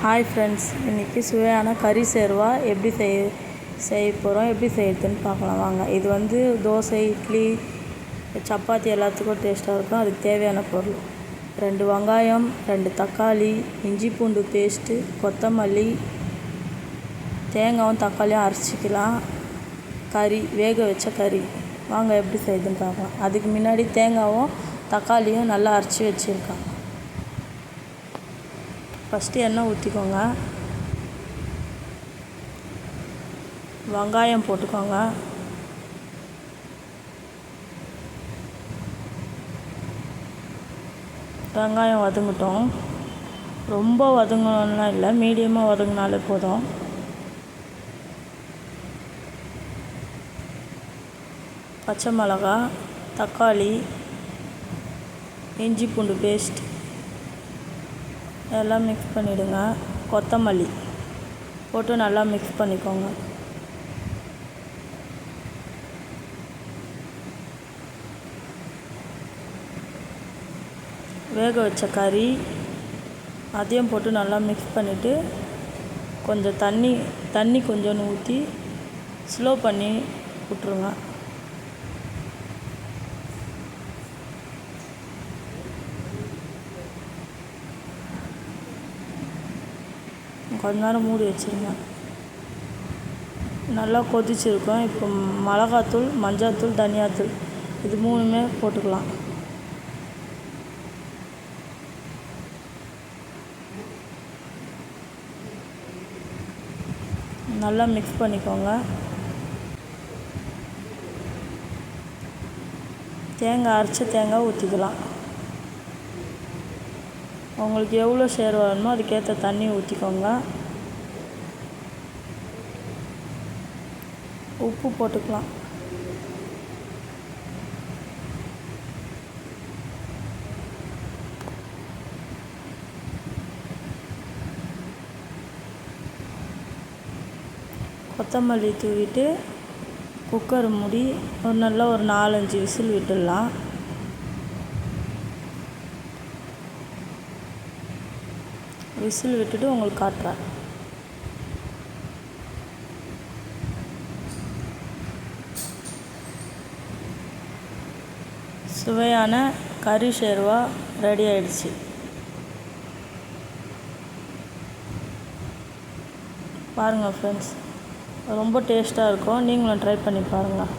Hi friends, இன்றைக்கி சுவையான கறி சேர்வா எப்படி செய்ய போகிறோம், எப்படி செய்யறதுன்னு பார்க்கலாம் வாங்க. இது வந்து தோசை, இட்லி, சப்பாத்தி எல்லாத்துக்கும் டேஸ்ட்டாக இருக்கும். அதுக்கு தேவையான பொருள் 2 வெங்காயம், 2 தக்காளி, இஞ்சி பூண்டு பேஸ்ட்டு, கொத்தமல்லி, தேங்காயும் தக்காளியும் அரைச்சிக்கலாம். கறி, வேக வச்ச கறி. வாங்க எப்படி செய்யுதுன்னு பார்க்கலாம். அதுக்கு முன்னாடி தேங்காயும் தக்காளியும் நல்லா அரைச்சி வச்சுருக்காங்க. ஃபஸ்ட்டு எண்ணெய் ஊற்றிக்கோங்க. வெங்காயம் போட்டுக்கோங்க. வெங்காயம் வதங்கட்டும். ரொம்ப வதங்கணும்னா இல்லை, மீடியமாக வதங்கினாலே போதும். பச்சை மிளகா, தக்காளி, இஞ்சி பூண்டு பேஸ்ட் எல்லாம் மிக்ஸ் பண்ணிவிடுங்க. கொத்தமல்லி போட்டு நல்லா மிக்ஸ் பண்ணிக்கோங்க. வேக வச்ச கறி அதையும் போட்டு நல்லா மிக்ஸ் பண்ணிவிட்டு கொஞ்சம் தண்ணி கொஞ்சோன்னு ஊற்றி ஸ்லோ பண்ணி விட்ருங்க. கொஞ்ச நேரம் மூடி வச்சுருங்க. நல்லா கொதிச்சிருக்கும். இப்போ மிளகாத்தூள், மஞ்சள்தூள், தனியாத்தூள் இது 3மே போட்டுக்கலாம். நல்லா மிக்ஸ் பண்ணிக்கோங்க. அரைச்ச தேங்காய் ஊற்றிக்கலாம். உங்களுக்கு எவ்வளோ ஷேர் வரணுமோ அதுக்கேற்ற தண்ணி ஊற்றிக்கோங்க. உப்பு போட்டுக்கலாம். கொத்தமல்லி தூவிட்டு குக்கர் மூடி ஒரு 4-5 விசில் விட்டுடலாம். விசில் விட்டுட்டு உங்களுக்கு காட்டுறேன். சுவையான கறி ஷேர்வா ரெடி ஆயிடுச்சு. பாருங்கள் ஃப்ரெண்ட்ஸ், ரொம்ப டேஸ்ட்டாக இருக்கும். நீங்களும் ட்ரை பண்ணி பாருங்கள்.